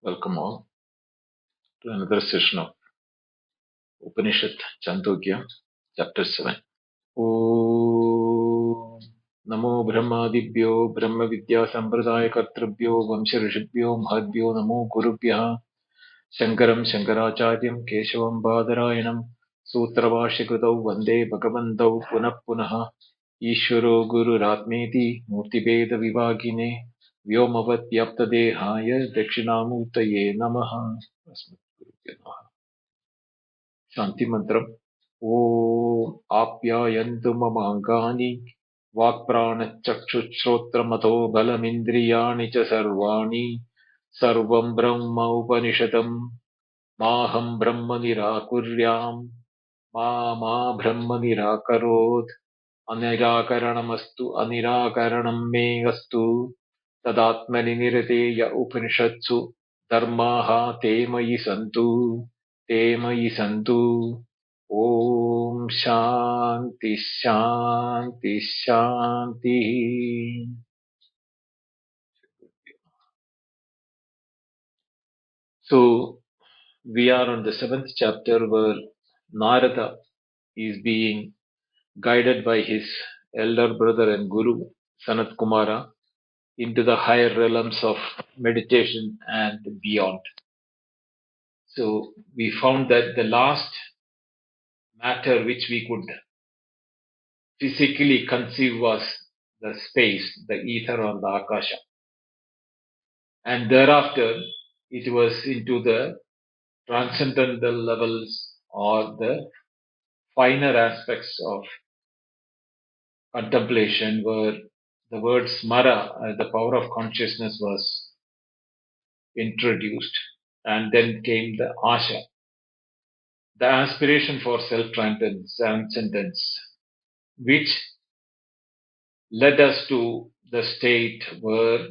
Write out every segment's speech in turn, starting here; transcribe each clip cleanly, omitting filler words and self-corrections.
Welcome all to another session of Upanishad Chandogya, Chapter 7. Om Namo Brahmadibhyo Brahma Vidya Sampradaya Kartrabhyo Vamsha Rishibhyo Mahadbhyo Namo Gurubhyaha Shankaram Shankaracharyam Keshavam Badarayanam Sutravashikritau Vande Bhagavantau Punah Punaha Ishvaro Guru Ratmeti Murtibeda Vivagine Vyomavat Yaptadehaya Dakshinamurtaye Namaha Shanti Mantram Om Apyayantu Mamangani Vakpranachakshushrotramато Balamindriyani Cha Sarvani Sarvam Brahma Upanishadam Maham Brahma Nirakuryam Ma Brahma Nirakarod Anirakaranamastu Anirakaranam Me Astu Tadatmani Nirateya Upanishadsu Dharmaha Te Mayi Santu Te Mayi Santu Om Shanti Shanti Shanti. So we are on the 7th chapter where Narada is being guided by his elder brother and guru Sanatkumara into the higher realms of meditation and beyond. So we found that the last matter which we could physically conceive was the space, the ether or the akasha. And thereafter it was into the transcendental levels or the finer aspects of contemplation where the word smara, the power of consciousness, was introduced. And then came the asha, the aspiration for self-transcendence, which led us to the state where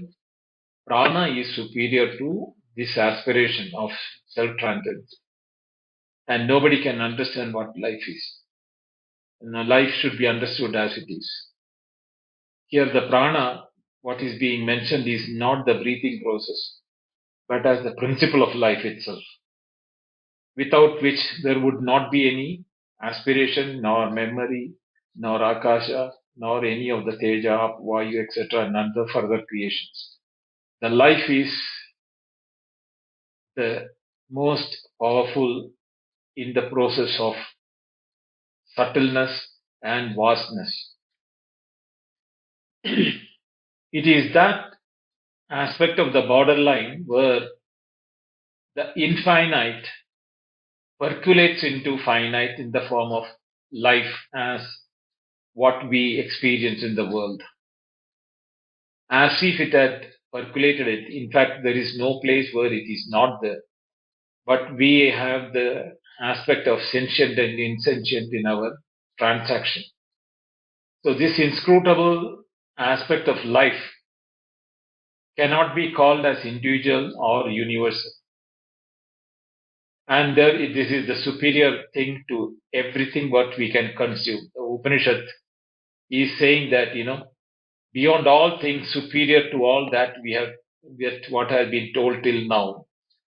prana is superior to this aspiration of self-transcendence. And nobody can understand what life is. And life should be understood as it is. Here the prana, what is being mentioned is not the breathing process, but as the principle of life itself, without which there would not be any aspiration, nor memory, nor akasha, nor any of the teja, vayu, etc., and other further creations. The life is the most powerful in the process of subtleness and vastness. It is that aspect of the borderline where the infinite percolates into finite in the form of life as what we experience in the world. As if it had percolated it. In fact, there is no place where it is not there. But we have the aspect of sentient and insentient in our transaction. So this inscrutable aspect of life cannot be called as individual or universal. And this is the superior thing to everything what we can consume. The Upanishad is saying that, beyond all things, superior to all that we have, what has been told till now,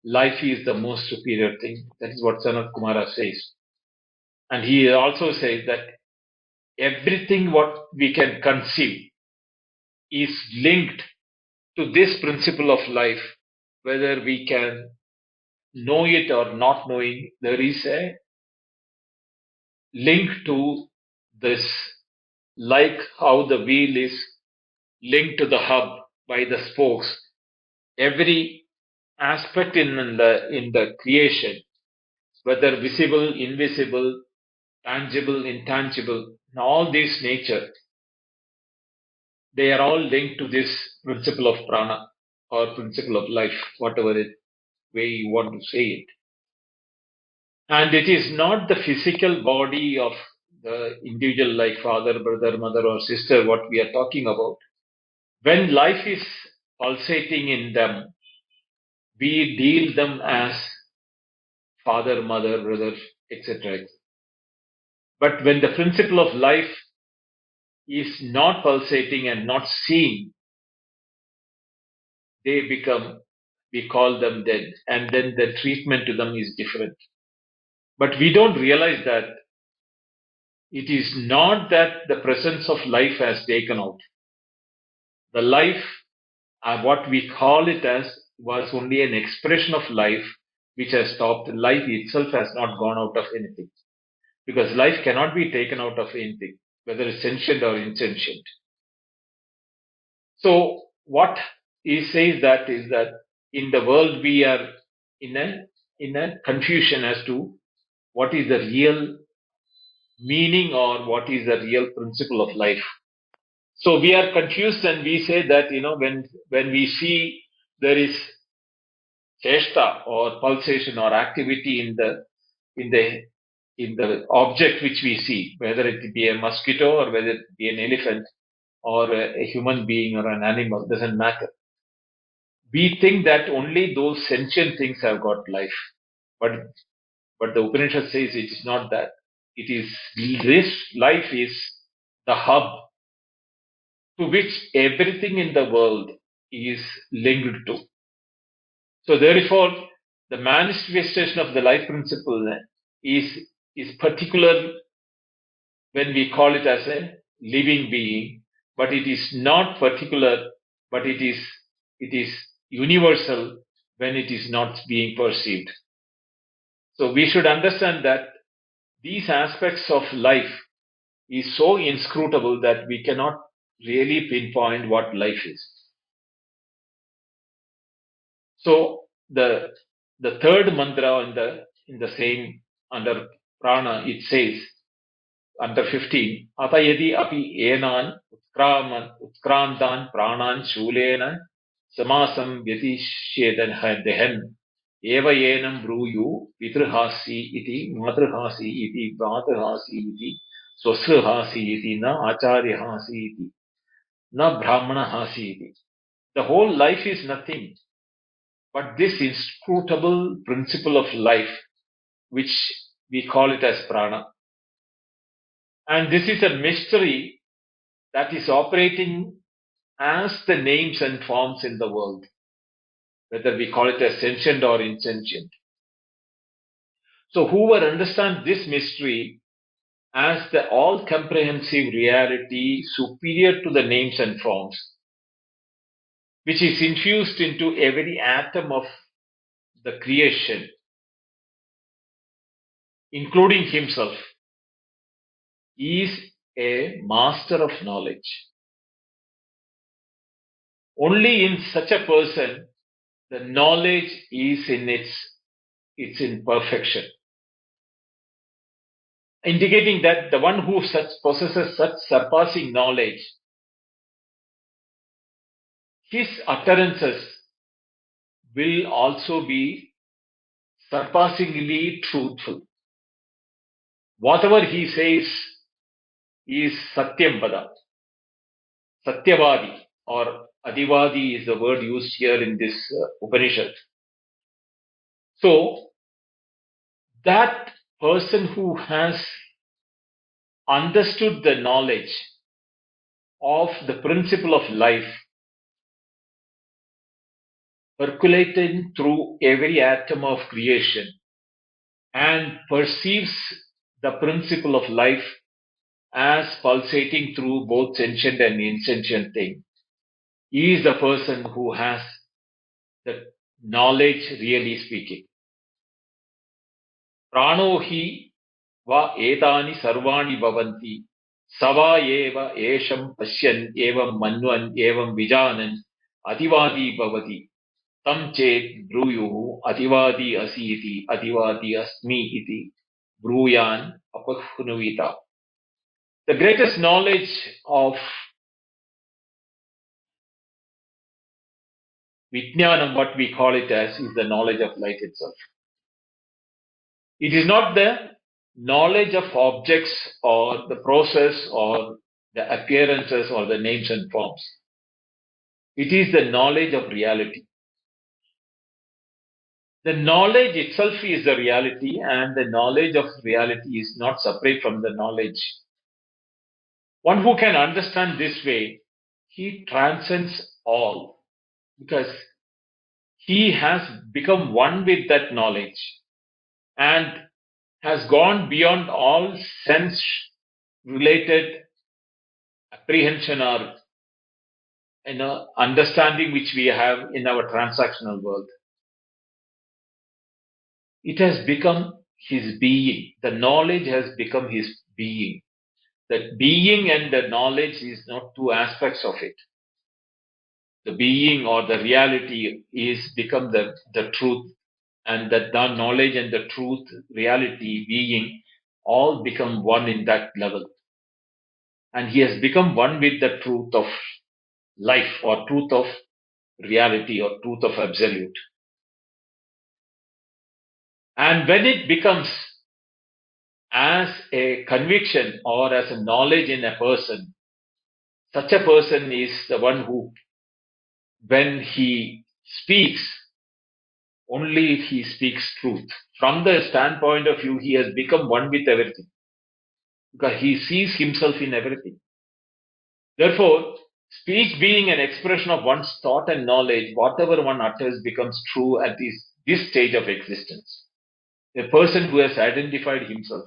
life is the most superior thing. That is what Sanatkumara says. And he also says that everything what we can conceive is linked to this principle of life, whether we can know it or not knowing, there is a link to this, like how the wheel is linked to the hub by the spokes. Every aspect in the creation, whether visible, invisible, tangible, intangible, all this nature, they are all linked to this principle of prana or principle of life, whatever way you want to say it. And it is not the physical body of the individual like father, brother, mother, or sister, what we are talking about. When life is pulsating in them, we deal them as father, mother, brother, etc. But when the principle of life is not pulsating and not seen, they become we call them dead, and then the treatment to them is different. But we don't realize that it is not that the presence of life has taken out. The life, what we call it as, was only an expression of life which has stopped. Life itself has not gone out of anything, because life cannot be taken out of anything, whether it's sentient or insentient. So what he says that is that in the world we are in a confusion as to what is the real meaning or what is the real principle of life. So we are confused, and we say that when we see there is chesta or pulsation or activity in the in the object which we see, whether it be a mosquito or whether it be an elephant or a human being or an animal, doesn't matter. We think that only those sentient things have got life, but the Upanishad says it is not that. It is this life is the hub to which everything in the world is linked to. So therefore, the manifestation of the life principle is particular when we call it as a living being, but it is not particular, but it is universal when it is not being perceived. So we should understand that these aspects of life is so inscrutable that we cannot really pinpoint what life is. So the third mantra in the same, under prana, it says under 15, atayadi api enan utkrantan pranan shulena samasam vyatishedan dehan eva enam bruyu pitrhasi iti matrhasi iti vatrhasi iti swasrhasi iti na acharyahasi iti na brahmanahasi iti. The whole life is nothing but this inscrutable principle of life, which we call it as prana. And this is a mystery that is operating as the names and forms in the world, whether we call it as sentient or insentient. So whoever understands this mystery as the all-comprehensive reality superior to the names and forms, which is infused into every atom of the creation, including himself, is a master of knowledge. Only in such a person the knowledge is in its imperfection, indicating that the one who possesses such surpassing knowledge, his utterances will also be surpassingly truthful. Whatever he says is Satyam Pada, Satyavadi, or Adivadi is the word used here in this Upanishad. So, that person who has understood the knowledge of the principle of life percolating through every atom of creation and perceives the principle of life as pulsating through both sentient and insentient thing, he is the person who has the knowledge really speaking. Prano hi va etani sarvani bhavanti sava eva esham pashyan evam manvan evam vijanan ativadi bhavati tam chet bruyuhu ativadi asi iti ativadi asmi iti bruyan apahnuvita. The greatest knowledge of Vijnanam, what we call it as, is the knowledge of light itself. It is not the knowledge of objects or the process or the appearances or the names and forms. It is the knowledge of reality. The knowledge itself is the reality, and the knowledge of reality is not separate from the knowledge. One who can understand this way, he transcends all, because he has become one with that knowledge and has gone beyond all sense related apprehension or understanding which we have in our transactional world. It has become his being. The knowledge has become his being. The being and the knowledge is not two aspects of it. The being or the reality is become the truth, and that the knowledge and the truth, reality, being, all become one in that level. And he has become one with the truth of life or truth of reality or truth of absolute. And when it becomes as a conviction or as a knowledge in a person, such a person is the one who, when he speaks, only if he speaks truth. From the standpoint of view, he has become one with everything because he sees himself in everything. Therefore, speech being an expression of one's thought and knowledge, whatever one utters becomes true at this stage of existence. A person who has identified himself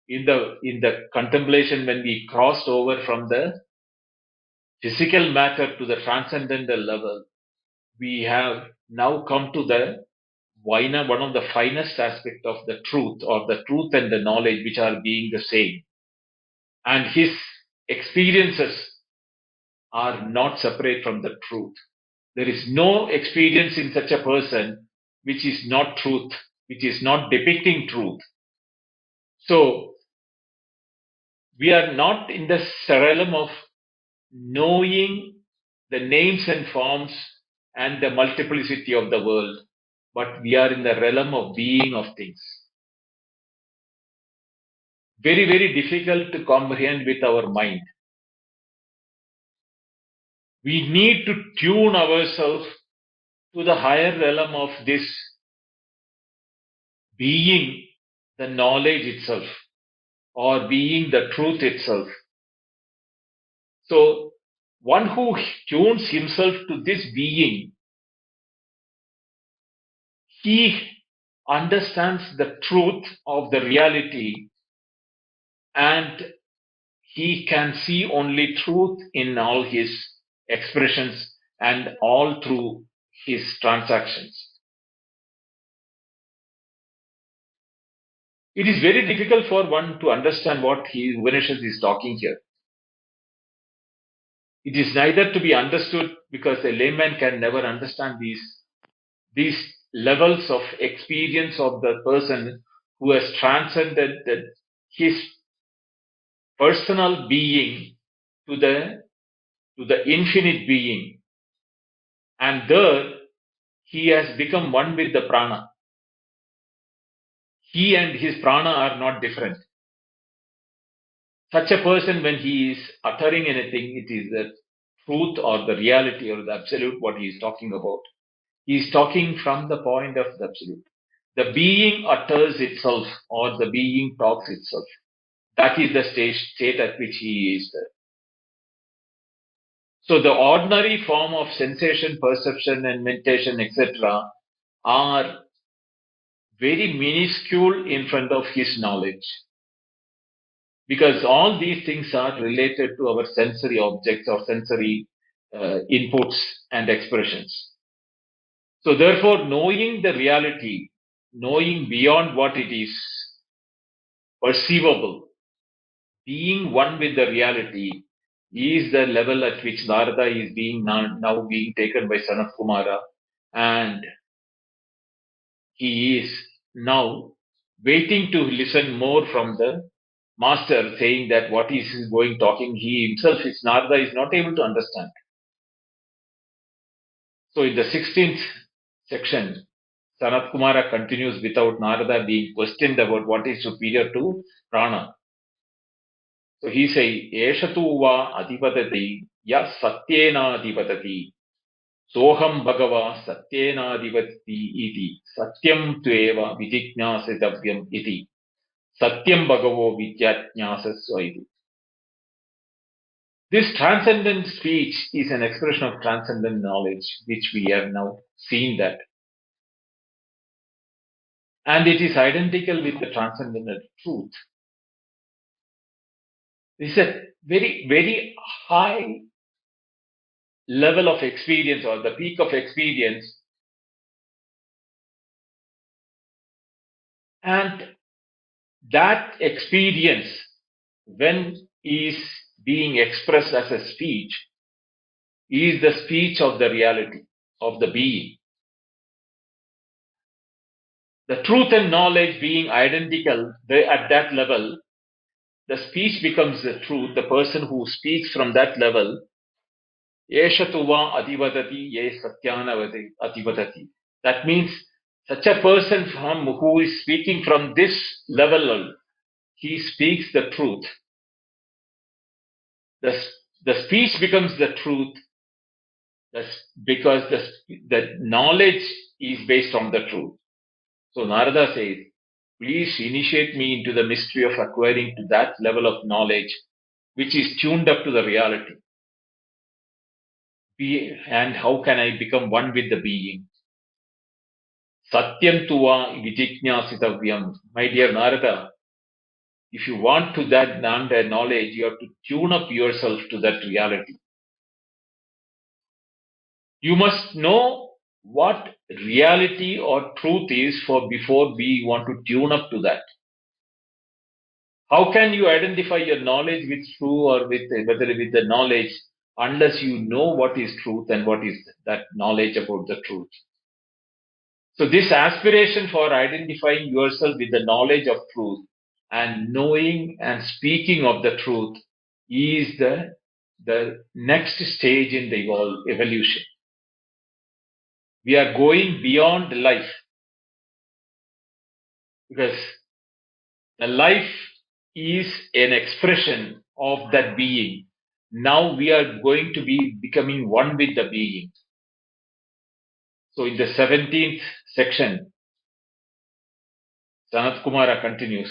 in the contemplation, when we crossed over from the physical matter to the transcendental level, we have now come to the one of the finest aspect of the truth, or the truth and the knowledge which are being the same. And his experiences are not separate from the truth. There is no experience in such a person which is not truth, which is not depicting truth. So we are not in the realm of knowing the names and forms and the multiplicity of the world, but we are in the realm of being of things. Very, very difficult to comprehend with our mind. We need to tune ourselves to the higher realm of this being, the knowledge itself, or being the truth itself. So, one who tunes himself to this being, he understands the truth of the reality, and he can see only truth in all his expressions and all through his transactions. It is very difficult for one to understand what Upanishad is talking here. It is neither to be understood because a layman can never understand these levels of experience of the person who has transcended his personal being to the infinite being, and there he has become one with the prana. He and his prana are not different. Such a person, when he is uttering anything, it is the truth or the reality or the absolute what he is talking about. He is talking from the point of the absolute. The being utters itself, or the being talks itself. That is the state at which he is there. So the ordinary form of sensation, perception, and meditation, etc., are very minuscule in front of his knowledge. Because all these things are related to our sensory objects or sensory inputs and expressions. So therefore, knowing the reality, knowing beyond what it is perceivable, being one with the reality, is the level at which Narada is being now being taken by Sanatkumara, and he is now waiting to listen more from the master, saying that what is he going talking, he himself is Narada is not able to understand. So in the 16th section, Sanatkumara continues without Narada being questioned about what is superior to prana. So he says, Eshatu va adipatati ya satyena adipatati soham bhagava satyena adipatati iti satyam tueva vijijnasitavyam iti satyam bhagavo vidyajnasasva iti. This transcendent speech is an expression of transcendent knowledge, which we have now seen that. And it is identical with the transcendental truth. This is a very, very high level of experience or the peak of experience. And that experience, when is being expressed as a speech, is the speech of the reality, of the being. The truth and knowledge being identical at that level, the speech becomes the truth. The person who speaks from that level, Yeshatuva adivadati ye satyana adivadati. That means such a person who is speaking from this level, he speaks the truth. The speech becomes the truth because the knowledge is based on the truth. So Narada says, please initiate me into the mystery of acquiring to that level of knowledge which is tuned up to the reality. And how can I become one with the being? Satyam tuva vijijñāsitavyam. My dear Narada, if you want to that knowledge, you have to tune up yourself to that reality. You must know what reality or truth is before we want to tune up to that. How can you identify your knowledge with true or with the knowledge unless you know what is truth and what is that knowledge about the truth? So this aspiration for identifying yourself with the knowledge of truth and knowing and speaking of the truth is the next stage in the evolution. We are going beyond life because the life is an expression of that being. Now we are going to be becoming one with the being. So in the 17th section, Sanatkumara continues,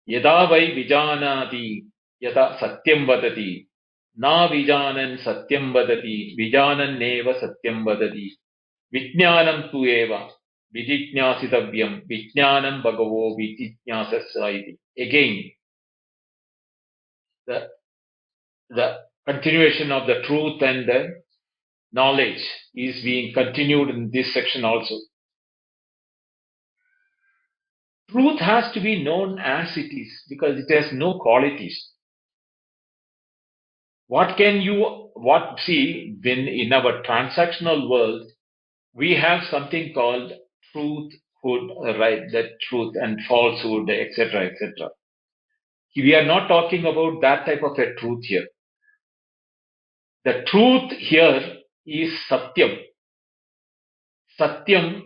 Yada vai vijanati yada satyam vadati na vijanan satyam vadati vijanan neva satyam vadati vijnanam tu eva vijijñāsitavyam vijnanam bhagavo vijijñāsasya. Again, the continuation of the truth and the knowledge is being continued in this section also. Truth has to be known as it is because it has no qualities. See, when in our transactional world, we have something called truthhood, right? That truth and falsehood, etc., etc. We are not talking about that type of a truth here. The truth here is Satyam. Satyam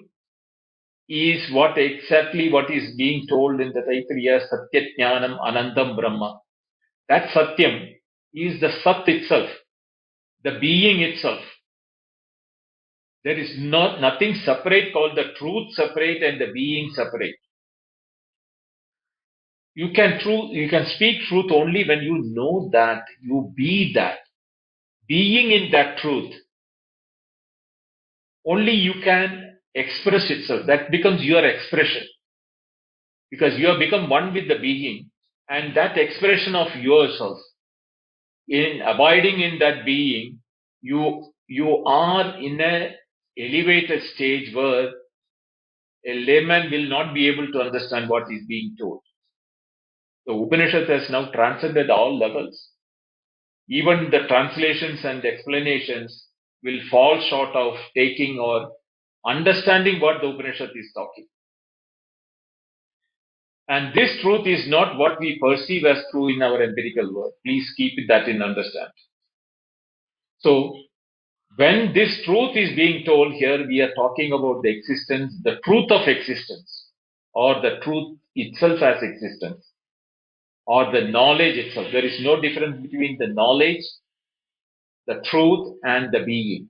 is what is being told in the Taittiriya, Satyajnanam Anandam Brahma. That Satyam is the Sat itself, the being itself. There is nothing separate called the truth separate and the being separate. You can speak truth only when you know that, you be that. Being in that truth, only you can express itself. That becomes your expression. Because you have become one with the being, and that expression of yourself, in abiding in that being, you are in a elevated stage where a layman will not be able to understand what is being told. The Upanishad has now transcended all levels. Even the translations and explanations will fall short of taking or understanding what the Upanishad is talking. And this truth is not what we perceive as true in our empirical world. Please keep that in understand. So, when this truth is being told here, we are talking about the existence, the truth of existence, or the truth itself as existence, or the knowledge itself. There is no difference between the knowledge, the truth, and the being.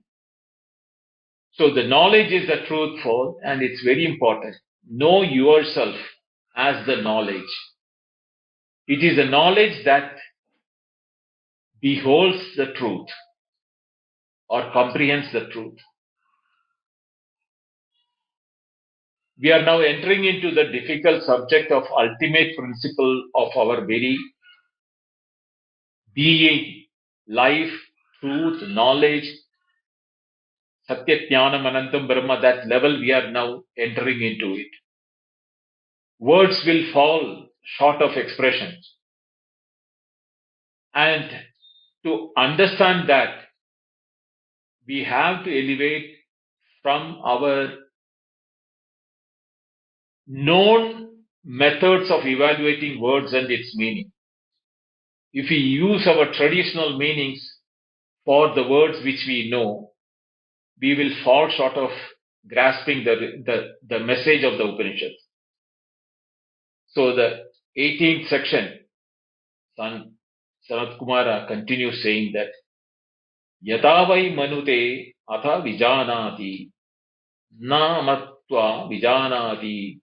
So the knowledge is the truthful, and it's very important. Know yourself as the knowledge. It is the knowledge that beholds the truth or comprehends the truth. We are now entering into the difficult subject of ultimate principle of our very being, life, truth, knowledge, Satya Jnanam Anantam Brahma, that level we are now entering into it. Words will fall short of expression. And to understand that, we have to elevate from our known methods of evaluating words and its meaning. If we use our traditional meanings for the words which we know, we will fall short of grasping the message of the Upanishads. So the 18th section, Sanatkumara continues saying that Yata vai manute atha vijanati na matva vijanati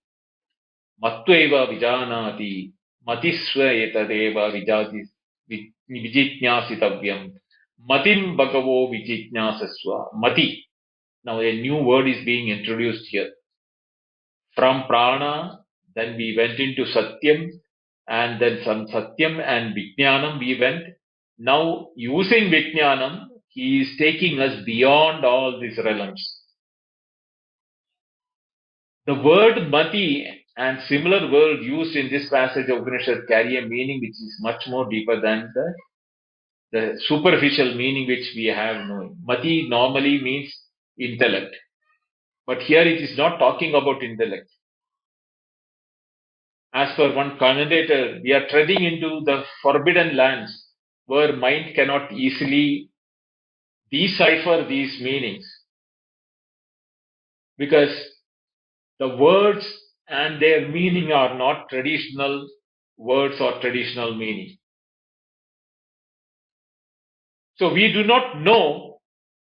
matveva vijanati matisva etadeva vijitnyasitavyam matim bhagavo vijitnyasasva mati. Now a new word is being introduced here. From prana, then we went into satyam, and then from satyam and vijnanam we went. Now using vijnanam, he is taking us beyond all these realms. The word mati and similar word used in this passage of Upanishad carry a meaning which is much more deeper than the superficial meaning which we have known. Mati normally means intellect. But here it is not talking about intellect. As per one commentator, we are treading into the forbidden lands where mind cannot easily decipher these meanings, because the words and their meaning are not traditional words or traditional meaning. So we do not know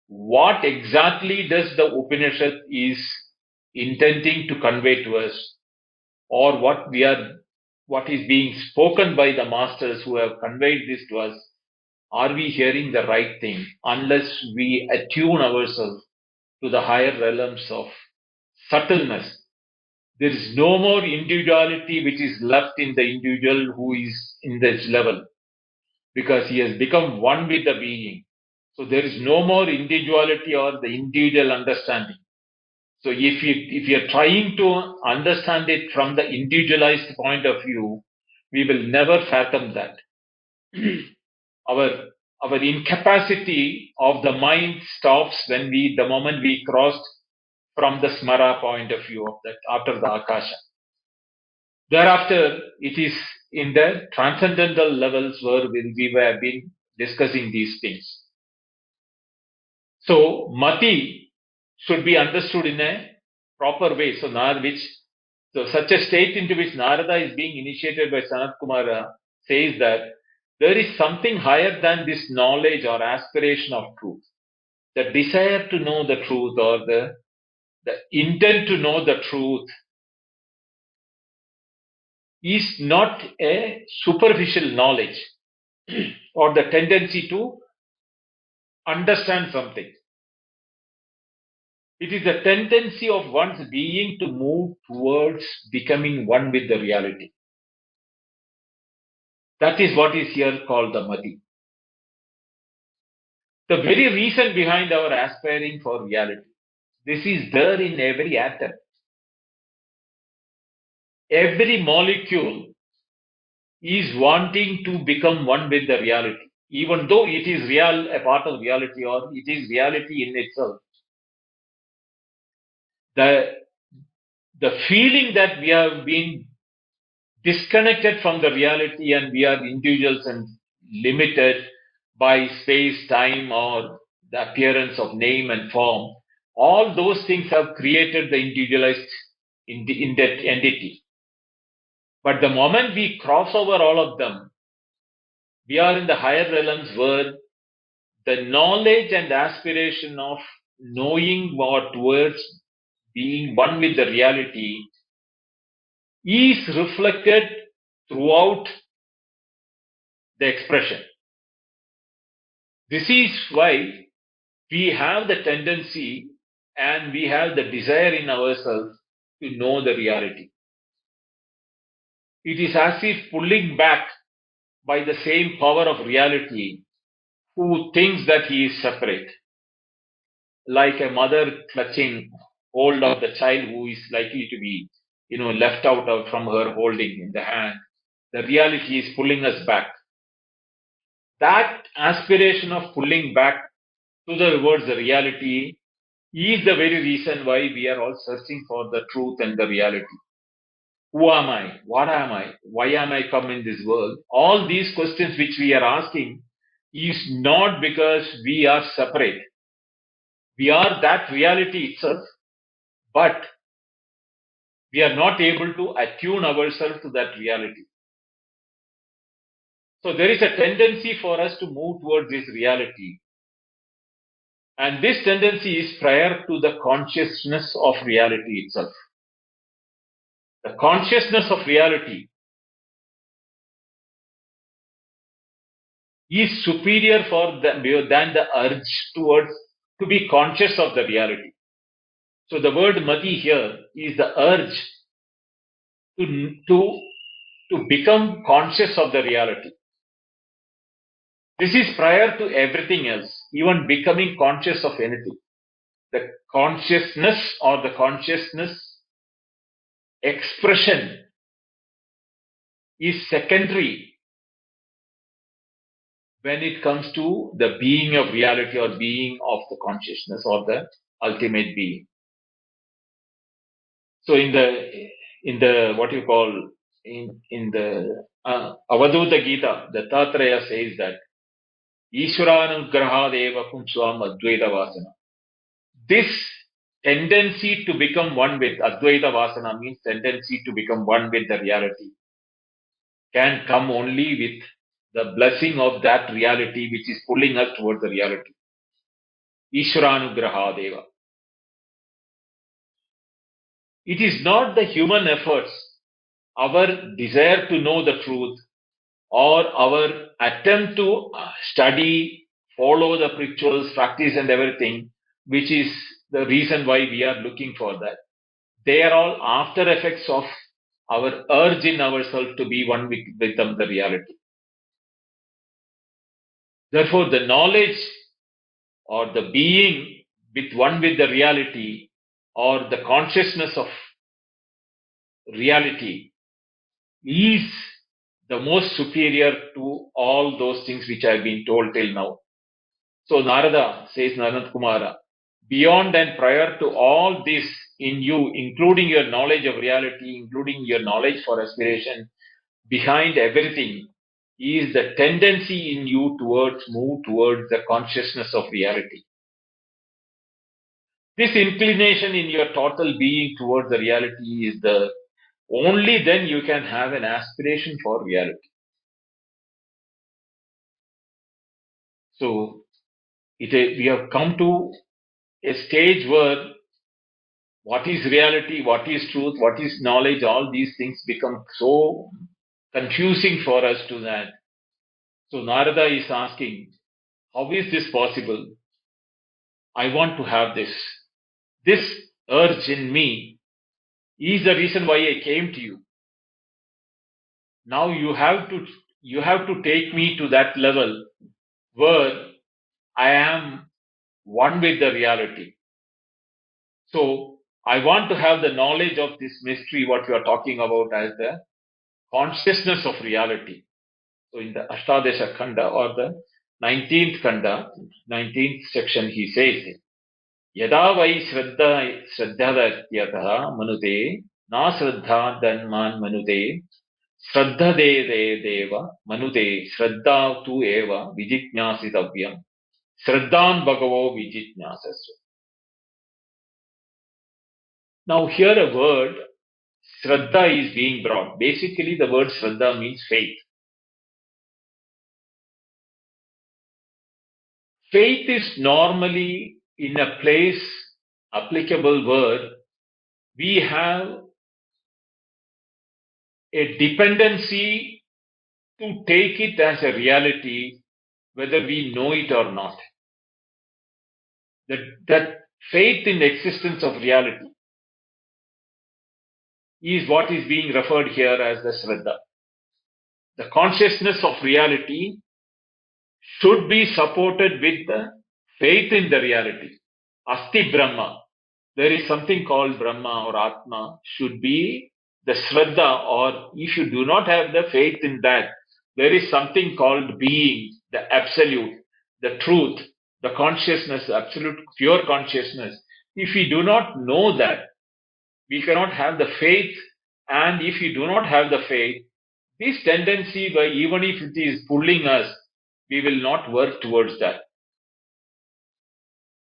what exactly does the Upanishad is intending to convey to us, or what is being spoken by the masters who have conveyed this to us. Are we hearing the right thing? Unless we attune ourselves to the higher realms of subtleness, there is no more individuality which is left in the individual who is in this level, because he has become one with the being. So there is no more individuality or the individual understanding. So if you are trying to understand it from the individualized point of view, we will never fathom that. Our incapacity of the mind stops the moment we crossed from the smara point of view of that, after the akasha. Thereafter, it is in the transcendental levels where we have been discussing these things. So mati should be understood in a proper way. So such a state into which Narada is being initiated by Sanatkumara says that there is something higher than this knowledge or aspiration of truth. The desire to know the truth, or the intent to know the truth, is not a superficial knowledge or the tendency to understand something. It is the tendency of one's being to move towards becoming one with the reality. That is what is here called the mati. The very reason behind our aspiring for reality, this is there in every atom. Every molecule is wanting to become one with the reality, even though it is a part of reality, or it is reality in itself. The feeling that we have been disconnected from the reality and we are individuals and limited by space, time, or the appearance of name and form, all those things have created the individualized entity. But the moment we cross over all of them, we are in the higher realms where the knowledge and aspiration of knowing what words, being one with the reality, is reflected throughout the expression. This is why we have the tendency and we have the desire in ourselves to know the reality. It is as if pulling back by the same power of reality who thinks that he is separate, like a mother clutching hold of the child who is likely to be, left out from her holding in the hand. The reality is pulling us back. That aspiration of pulling back towards the reality is the very reason why we are all searching for the truth and the reality. Who am I? What am I? Why am I come in this world? All these questions which we are asking is not because we are separate. We are that reality itself, but we are not able to attune ourselves to that reality. So there is a tendency for us to move towards this reality. And this tendency is prior to the consciousness of reality itself. The consciousness of reality is superior than the urge towards to be conscious of the reality. So the word mati here is the urge to become conscious of the reality. This is prior to everything else, even becoming conscious of anything. The consciousness or the consciousness expression is secondary when it comes to the being of reality or being of the consciousness or the ultimate being. So in the what you call in the Avaduta Gita, the Tatraya says that Ishvaranugrahadeva Pumswam Advaita Vasana. This tendency to become one with Advaita Vasana means tendency to become one with the reality can come only with the blessing of that reality which is pulling us towards the reality. Ishvaranugrahadeva. It is not the human efforts, our desire to know the truth, or our attempt to study, follow the rituals, practice, and everything, which is the reason why we are looking for that. They are all after effects of our urge in ourselves to be one with the reality. Therefore, the knowledge or the being with one with the reality or the consciousness of reality is the most superior to all those things which I have been told till now. So Narada says, Sanatkumara, beyond and prior to all this in you, including your knowledge of reality, including your knowledge for aspiration, behind everything is the tendency in you move towards the consciousness of reality. This inclination in your total being towards the reality is only then you can have an aspiration for reality. So we have come to a stage where what is reality, what is truth, what is knowledge, all these things become so confusing for us to that. So Narada is asking, how is this possible? I want to have this. This urge in me is the reason why I came to you. Now you have to take me to that level where I am one with the reality. So I want to have the knowledge of this mystery, what you are talking about as the consciousness of reality. So in the Ashtadesha Khanda or the 19th Khanda, 19th section, he says, Yada vai shraddhadatyataha manute, na shraddha dhanman manute, shraddha de deva manute, shraddha tu eva vijijñāsitavyam, shraddhan bhagavo vijijñāsasva. Now here a word, shraddha is being brought. Basically the word shraddha means faith. Faith is normally in a place applicable where we have a dependency to take it as a reality whether we know it or not. That faith in the existence of reality is what is being referred here as the Shraddha. The consciousness of reality should be supported with the faith in the reality. Asti Brahma. There is something called Brahma or Atma, should be the Shraddha, or if you do not have the faith in that, there is something called being, the absolute, the truth, the consciousness, the absolute pure consciousness. If we do not know that, we cannot have the faith, and if we do not have the faith, this tendency, by even if it is pulling us, we will not work towards that.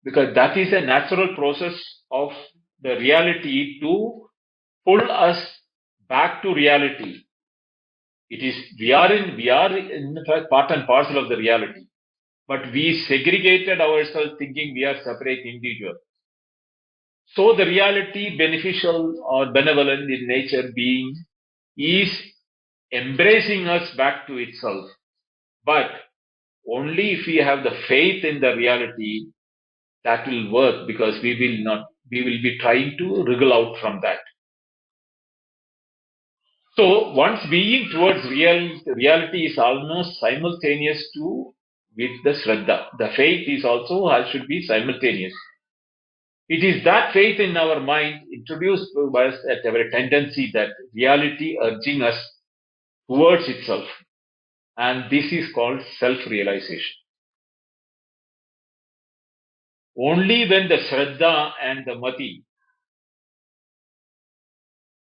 Because that is a natural process of the reality to pull us back to reality. We are in fact part and parcel of the reality. But we segregated ourselves thinking we are separate individuals. So the reality, beneficial or benevolent in nature being, is embracing us back to itself. But only if we have the faith in the reality, that will work, because we will be trying to wriggle out from that. So one's being towards reality is almost simultaneous with the Shraddha. The faith is also should be simultaneous. It is that faith in our mind introduced by us at our tendency, that reality urging us towards itself. And this is called self-realization. Only when the Shraddha and the Mati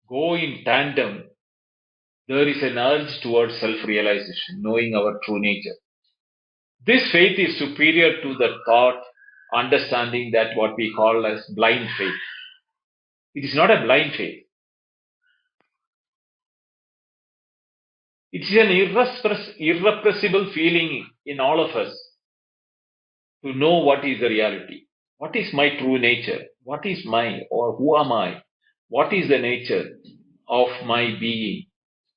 go in tandem, there is an urge towards self-realization, knowing our true nature. This faith is superior to the thought, understanding, that what we call as blind faith. It is not a blind faith. It is an irrepressible feeling in all of us to know what is the reality. What is my true nature? What is or who am I? What is the nature of my being?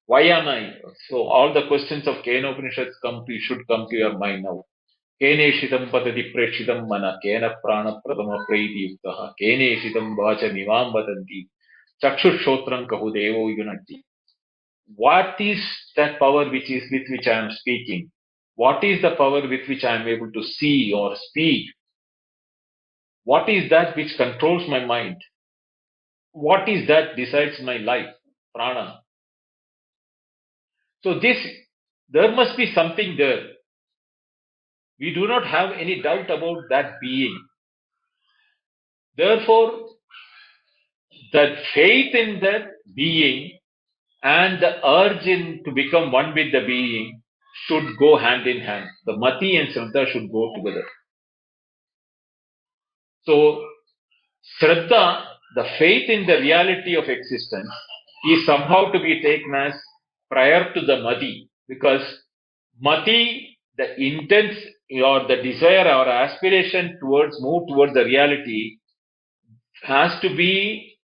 Why am I? So all the questions of Kena Upanishads should come to your mind now. Keneshitam patati prekshitam mana kena prana pradama preiti yuktaha keneshitam vacha mivam vadanti chakshushrotram kahu devo yunati. What is that power with which I am speaking? What is the power with which I am able to see or speak? What is that which controls my mind? What is that decides my life? Prana. So there must be something there. We do not have any doubt about that being. Therefore, that faith in that being and the urge to become one with the being should go hand in hand. The Mati and Shraddha should go together. So, Shraddha, the faith in the reality of existence, is somehow to be taken as prior to the Mati, because Mati, the intent or the desire or aspiration move towards the reality, has to be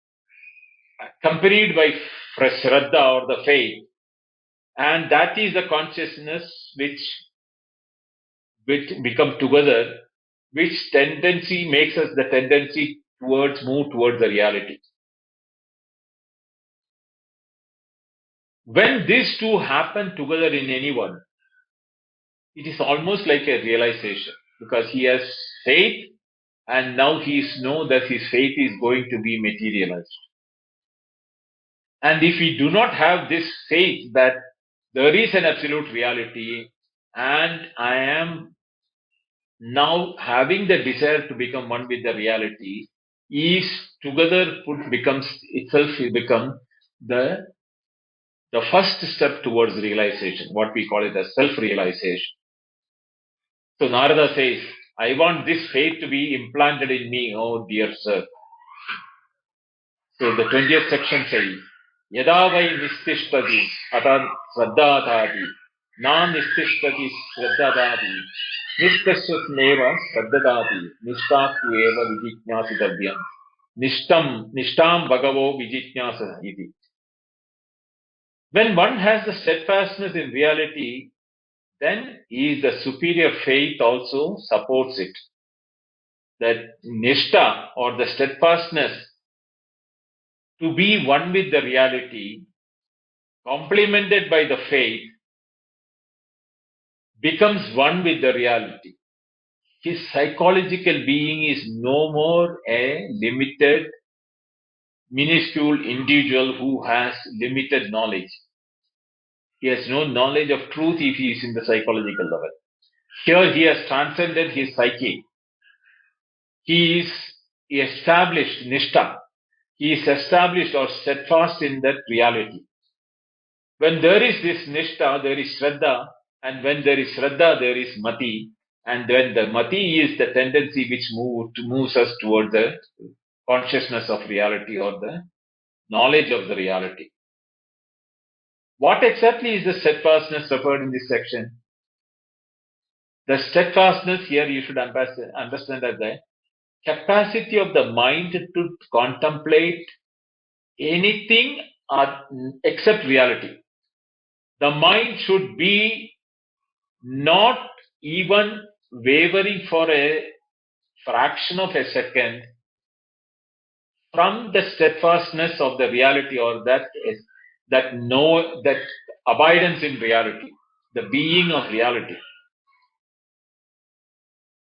accompanied by Shraddha or the faith, and that is the consciousness which become together, which tendency makes us the tendency move towards the reality. When these two happen together in anyone, it is almost like a realization, because he has faith and now he knows that his faith is going to be materialized. And if we do not have this faith that there is an absolute reality and I am now having the desire to become one with the reality, is together become the first step towards realization, what we call it as self-realization. So Narada says, I want this faith to be implanted in me, oh dear sir. So the 20th section says, Yada vai nistishtati atan sraddhatati nam nistishtati sraddhatati nistasyasneva sraddhatati nishtatu eva vijijñasitavyam nishtam bhagavo vijijñasa iti. When one has the steadfastness in reality, then the superior faith also supports it. That nishta or the steadfastness to be one with the reality, complemented by the faith, becomes one with the reality. His psychological being is no more a limited, minuscule individual who has limited knowledge. He has no knowledge of truth if he is in the psychological level. Here he has transcended his psyche. He is established nishta. He is established or steadfast in that reality. When there is this nishta, there is shraddha, and when there is shraddha, there is mati, and when the mati is the tendency which moves us towards the consciousness of reality or the knowledge of the reality. What exactly is the steadfastness referred in this section? The steadfastness here you should understand as the capacity of the mind to contemplate anything except reality. The mind should be not even wavering for a fraction of a second from the steadfastness of the reality or that abidance in reality, the being of reality.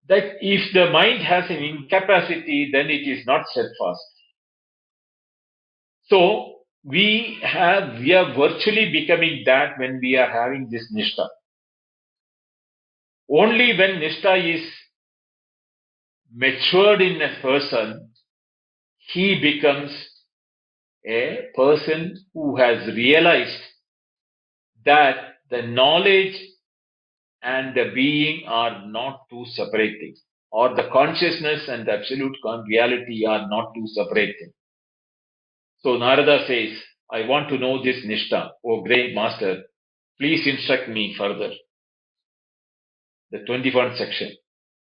That if the mind has an incapacity, then it is not steadfast. So we are virtually becoming that when we are having this nishta. Only when nishta is matured in a person, he becomes a person who has realized that the knowledge and the being are not two separate things, or the consciousness and the absolute reality are not two separate things. So Narada says, I want to know this nishta, O great master, please instruct me further. The 21st section.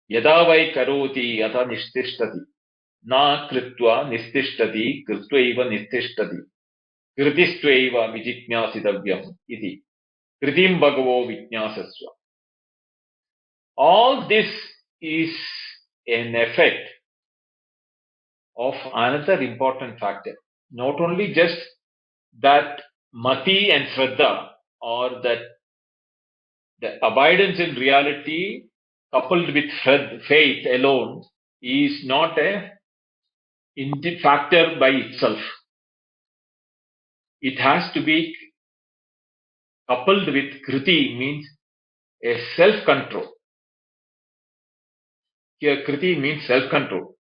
Yada vai karoti yata nistishtati, na kritva nistishtati, kritvaiva nistishtati, kritistvaiva vijijñāsitavyam iti, kritim bhagavo vijñāsasva. All this is an effect of another important factor. Not only just that mati and shraddha, or that the abidance in reality coupled with faith alone is not a factor by itself. It has to be coupled with kriti, means a self-control. Here kriti means self-control.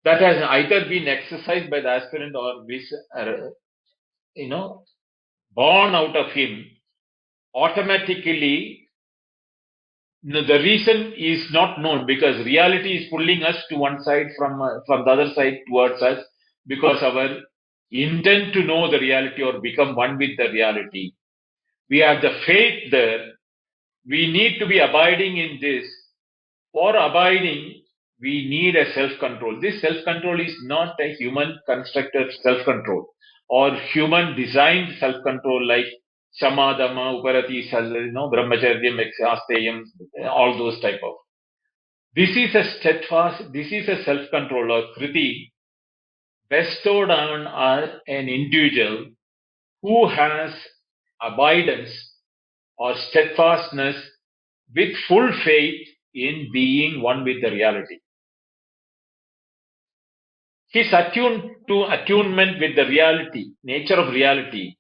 That has either been exercised by the aspirant or born out of him. Automatically, the reason is not known because reality is pulling us to one side from the other side towards us, because our intent to know the reality or become one with the reality. We have the faith there. We need to be abiding in this. For abiding, we need a self-control. This self-control is not a human constructed self-control or human designed self-control like Shamadama, Uparati, Brahmacharyam, Asteyam, all those type of. This is a self-control or kriti bestowed on an individual who has abidance or steadfastness with full faith in being one with the reality. His attunement with the reality, nature of reality,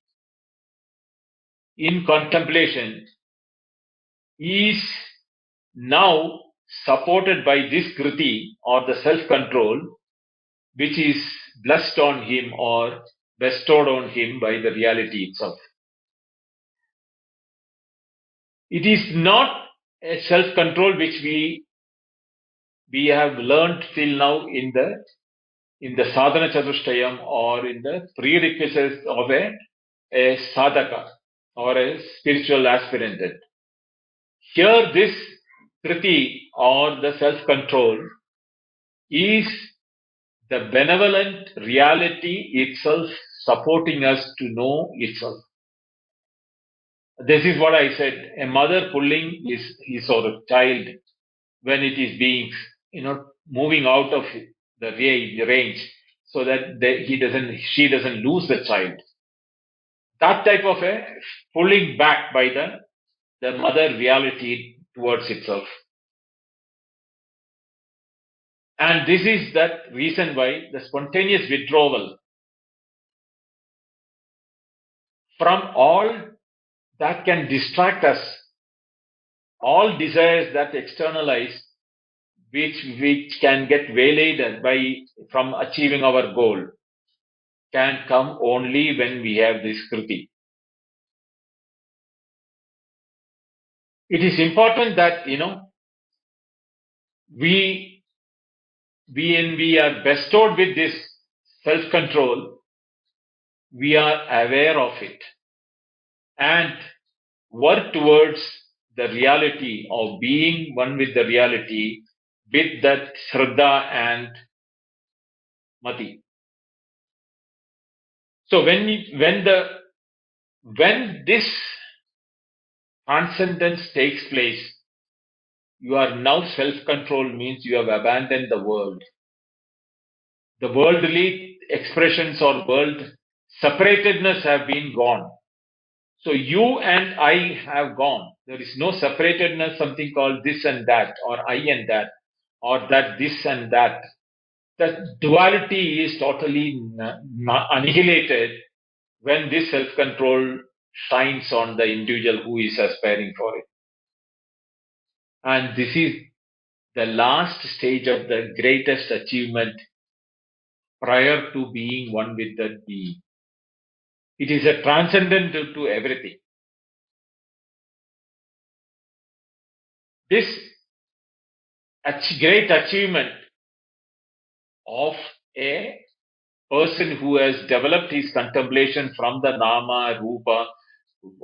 in contemplation is now supported by this kriti or the self-control which is blessed on him or bestowed on him by the reality itself. It is not a self-control which we have learned till now in the sadhana chatushtayam or in the prerequisites of a sadhaka or a spiritual aspirant. Here this kriti or the self-control is the benevolent reality itself supporting us to know itself. This is what I said. A mother pulling his or her child when it is being, moving out of the range, so that she doesn't lose the child. That type of a pulling back by the mother reality towards itself. And this is that reason why the spontaneous withdrawal from all that can distract us, all desires that externalize, which can get waylaid by from achieving our goal, can come only when we have this kriti. It is important that we we are bestowed with this self-control, we are aware of it and work towards the reality of being one with the reality, with that shraddha and mati. So when this transcendence takes place, you are now self-control, means you have abandoned the world. The worldly expressions or world separatedness have been gone. So you and I have gone. There is no separatedness, something called this and that, or I and that, or that this and that. The duality is totally annihilated when this self-control shines on the individual who is aspiring for it. And this is the last stage of the greatest achievement prior to being one with the being. It is a transcendental to everything. This great achievement of a person who has developed his contemplation from the nama, rupa,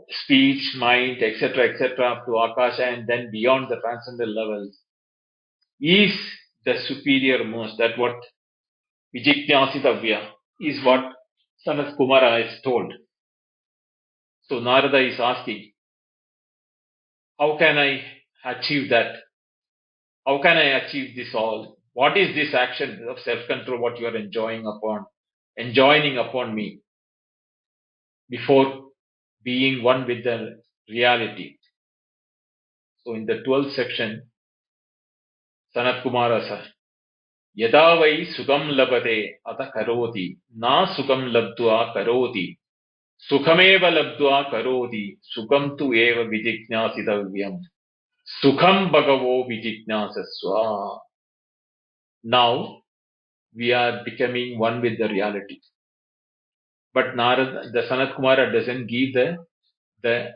speech, mind, etc., up to akasha, and then beyond the transcendental levels, is the superior most. That what vijijnasitavya is what Sanatkumara is told. So Narada is asking, how can I achieve that? How can I achieve this all? What is this action of self-control, what you are enjoining upon me, before being one with the reality? So in the 12th section, Sanat Kumara says, Yada vai sukam labate ata karoti, na sukam labdva karoti, sukhameva labdva karoti, sukam tu eva vijijnasitavyam, sukham bhagavo vijijnasasva. Now we are becoming one with the reality. But Narada, the Sanat Kumara doesn't give the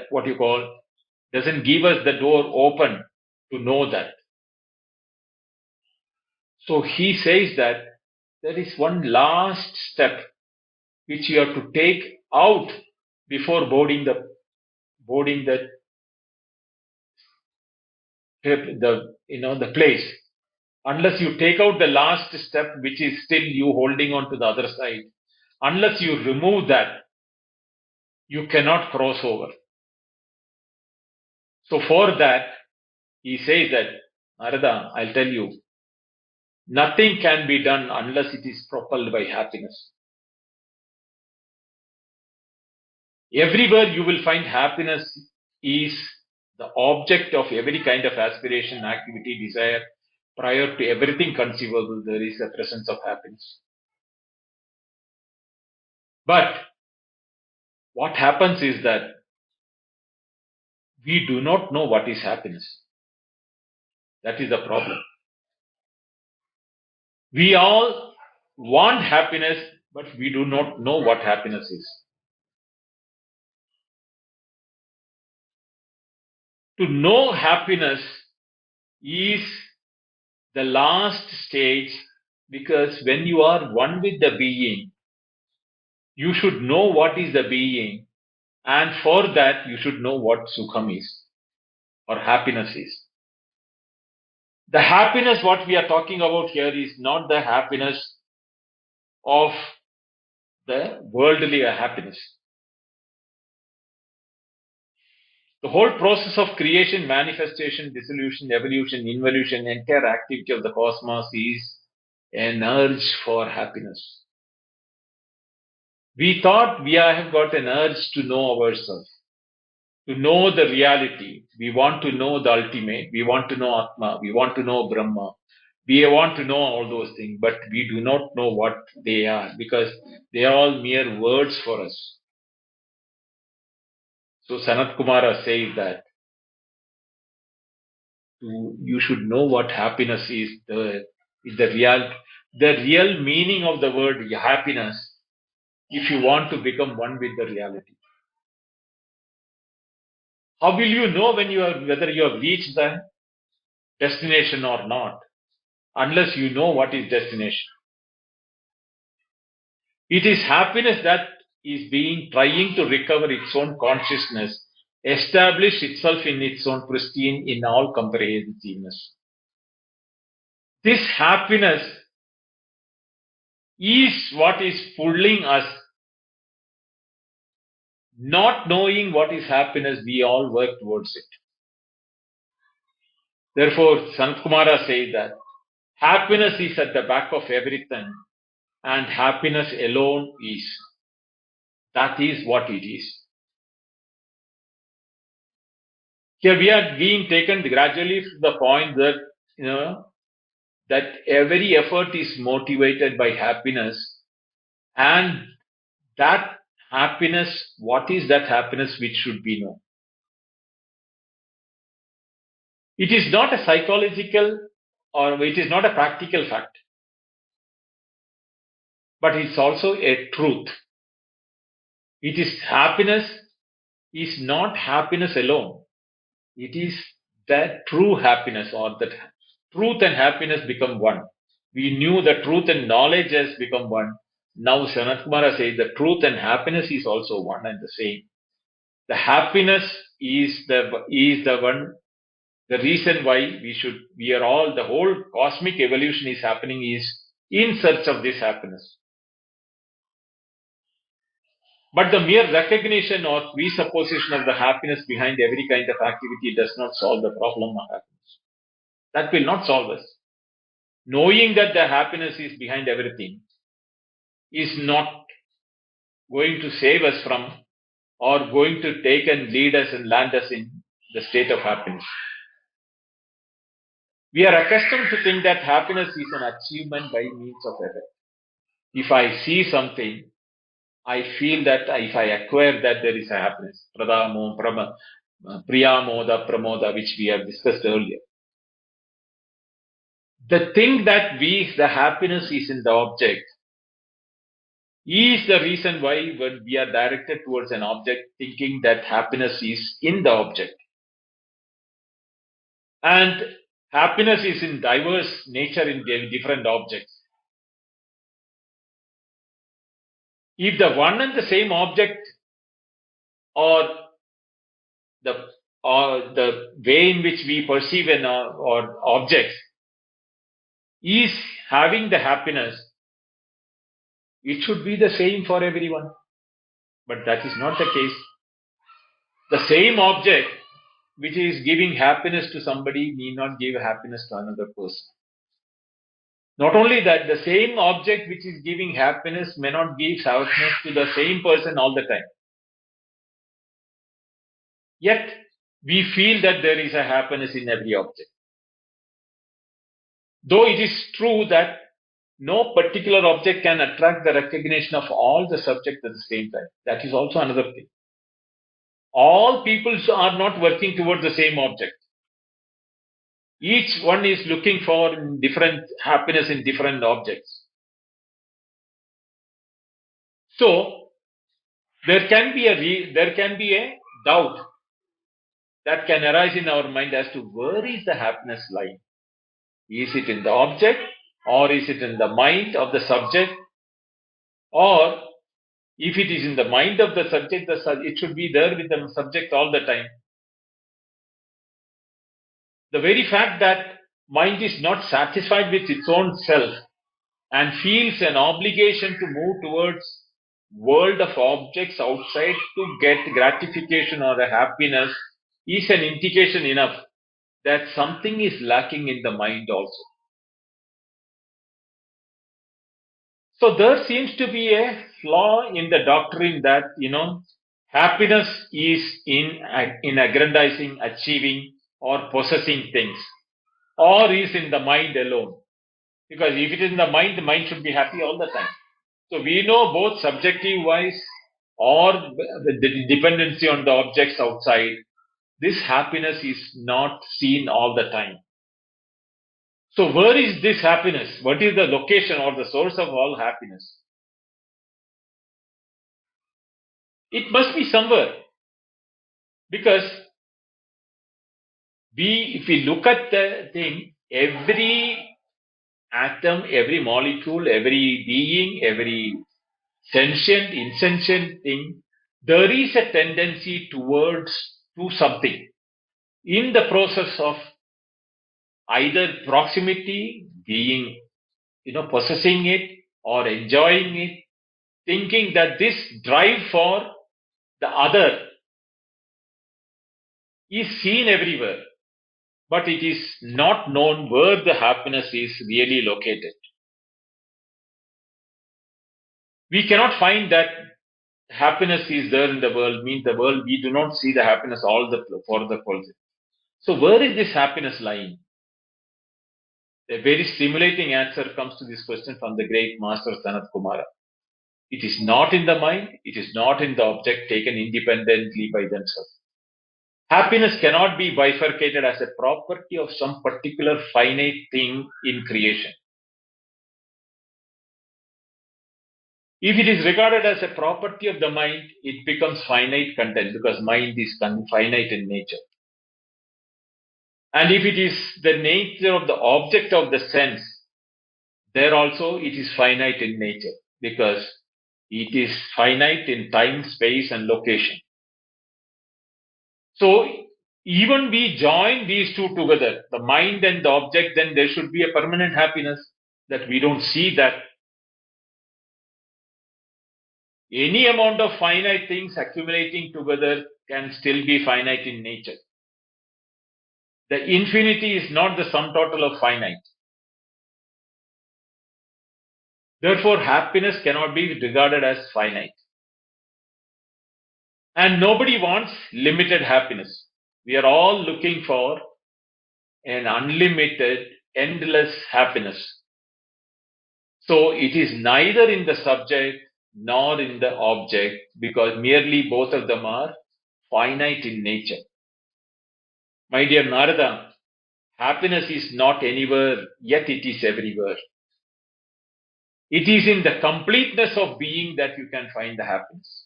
what you call, doesn't give us the door open to know that. So he says that there is one last step which you have to take out before boarding the place. Unless you take out the last step, which is still you holding on to the other side, unless you remove that, you cannot cross over. So for that, he says that, Narada, I'll tell you, nothing can be done unless it is propelled by happiness. Everywhere you will find happiness is the object of every kind of aspiration, activity, desire. Prior to everything conceivable, there is a presence of happiness. But what happens is that we do not know what is happiness. That is the problem. We all want happiness, but we do not know what happiness is. To know happiness is the last stage, because when you are one with the being, you should know what is the being, and for that you should know what sukham is or happiness is. The happiness what we are talking about here is not the happiness of the worldly happiness. The whole process of creation, manifestation, dissolution, evolution, involution, entire activity of the cosmos is an urge for happiness. We thought we have got an urge to know ourselves, to know the reality. We want to know the ultimate. We want to know Atma. We want to know Brahma. We want to know all those things, but we do not know what they are because they are all mere words for us. So Sanatkumara says that you should know what happiness is. The real meaning of the word happiness. If you want to become one with the reality, how will you know whether you have reached the destination or not? Unless you know what is destination. It is happiness that is trying to recover its own consciousness, establish itself in its own pristine in all comprehensiveness. This happiness is what is pulling us. Not knowing what is happiness, we all work towards it. Therefore, Sanatkumara says that happiness is at the back of everything, and happiness alone is. That is what it is. Here we are being taken gradually to the point that, that every effort is motivated by happiness, and that happiness, what is that happiness which should be known? It is not a psychological or it is not a practical fact, but it's also a truth. It is happiness is not happiness alone. It is that true happiness, or that truth and happiness become one. We knew the truth and knowledge has become one. Now Sanatkumara says the truth and happiness is also one and the same. The happiness is the one. The reason why the whole cosmic evolution is happening is in search of this happiness. But the mere recognition or presupposition of the happiness behind every kind of activity does not solve the problem of happiness. That will not solve us. Knowing that the happiness is behind everything is not going to save us from or going to take and lead us and land us in the state of happiness. We are accustomed to think that happiness is an achievement by means of effort. If I see something, I feel that if I acquire that, there is a happiness. Priyamoda, Pramoda, which we have discussed earlier. The thing that the happiness is in the object is the reason why when we are directed towards an object, thinking that happiness is in the object. And happiness is in diverse nature in different objects. If the one and the same object or the way in which we perceive or objects is having the happiness, it should be the same for everyone. But that is not the case. The same object which is giving happiness to somebody need not give happiness to another person. Not only that, the same object which is giving happiness may not give happiness to the same person all the time. Yet, we feel that there is a happiness in every object. Though it is true that no particular object can attract the recognition of all the subjects at the same time. That is also another thing. All people are not working towards the same object. Each one is looking for different happiness in different objects. So, there can be a doubt that can arise in our mind as to where is the happiness lying. Is it in the object, or is it in the mind of the subject? Or if it is in the mind of the subject, it should be there with the subject all the time. The very fact that mind is not satisfied with its own self and feels an obligation to move towards world of objects outside to get gratification or a happiness is an indication enough that something is lacking in the mind also. So there seems to be a flaw in the doctrine that, happiness is in aggrandizing, achieving, or possessing things, or is in the mind alone. Because if it is in the mind should be happy all the time. So we know both subjective wise or the dependency on the objects outside, this happiness is not seen all the time. So where is this happiness? What is the location or the source of all happiness? It must be somewhere. Because if we look at the thing, every atom, every molecule, every being, every sentient, insentient thing, there is a tendency towards to something in the process of either proximity, being, possessing it or enjoying it, thinking that this drive for the other is seen everywhere, but it is not known where the happiness is really located. We cannot find that happiness is there in the world, means the world, we do not see the happiness for the person. So where is this happiness lying? A very stimulating answer comes to this question from the great master Sanatkumara. It is not in the mind, it is not in the object taken independently by themselves. Happiness cannot be bifurcated as a property of some particular finite thing in creation. If it is regarded as a property of the mind, it becomes finite content because mind is finite in nature. And if it is the nature of the object of the sense, there also it is finite in nature because it is finite in time, space, and location. So even we join these two together, the mind and the object, then there should be a permanent happiness that we don't see that. Any amount of finite things accumulating together can still be finite in nature. The infinity is not the sum total of finite. Therefore, happiness cannot be regarded as finite. And nobody wants limited happiness. We are all looking for an unlimited, endless happiness. So it is neither in the subject nor in the object because merely both of them are finite in nature. My dear Narada, happiness is not anywhere, yet it is everywhere. It is in the completeness of being that you can find the happiness.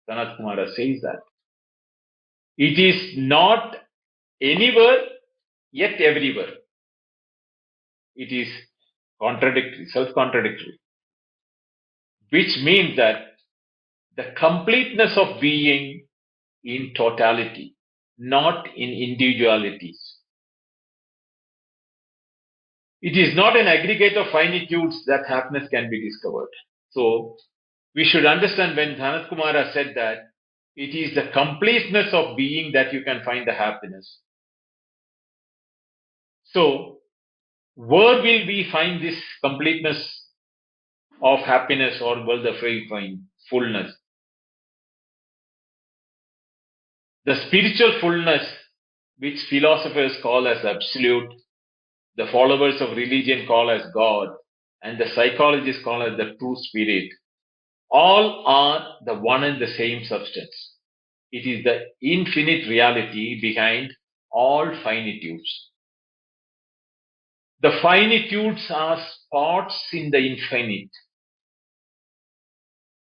Sanatkumara says that. It is not anywhere, yet everywhere. It is contradictory, self-contradictory. Which means that the completeness of being in totality, not in individualities. It is not an aggregate of finitudes that happiness can be discovered. So, we should understand when Sanatkumara said that it is the completeness of being that you can find the happiness. So, where will we find this completeness of happiness or will the find fullness? The spiritual fullness, which philosophers call as absolute, the followers of religion call as God, and the psychologists call as the true spirit, all are the one and the same substance. It is the infinite reality behind all finitudes. The finitudes are spots in the infinite,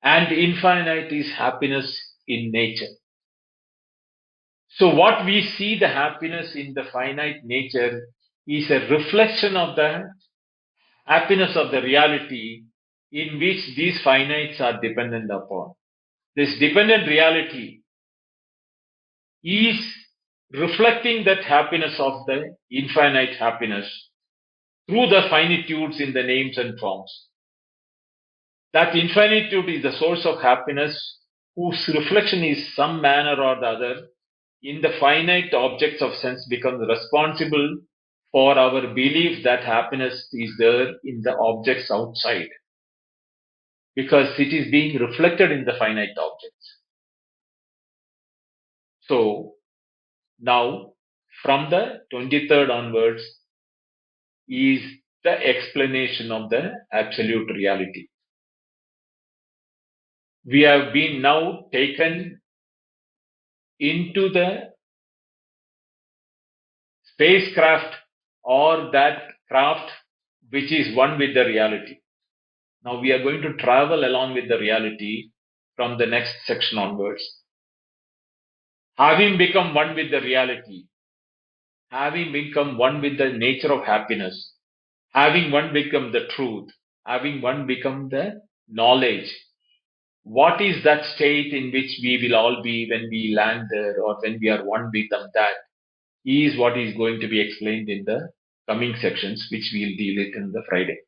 and infinite is happiness in nature. So what we see the happiness in the finite nature is a reflection of the happiness of the reality in which these finites are dependent upon. This dependent reality is reflecting that happiness of the infinite happiness through the finitudes in the names and forms. That infinitude is the source of happiness whose reflection is some manner or the other in the finite objects of sense becomes responsible for our belief that happiness is there in the objects outside, because it is being reflected in the finite objects. So now from the 23rd onwards is the explanation of the absolute reality. We have been now taken into the spacecraft or that craft which is one with the reality. Now we are going to travel along with the reality from the next section onwards. Having become one with the reality, having become one with the nature of happiness, having one become the truth, having one become the knowledge, what is that state in which we will all be when we land there, or when we are one with them? That is what is going to be explained in the coming sections, which we will deal with in the Friday.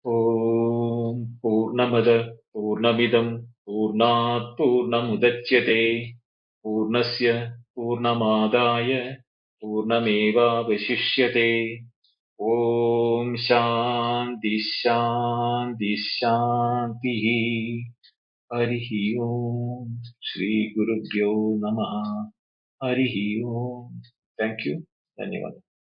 Om Purnamada Purnamidam Purnat Purnamudachyate Purnasya Purnamadaya Purnameva Vashishyate. Om Shanti Shanti Shanti. Harihi Om. Shri Gurubhyo Namaha. Harihi Om. Thank you. Dhanyavad.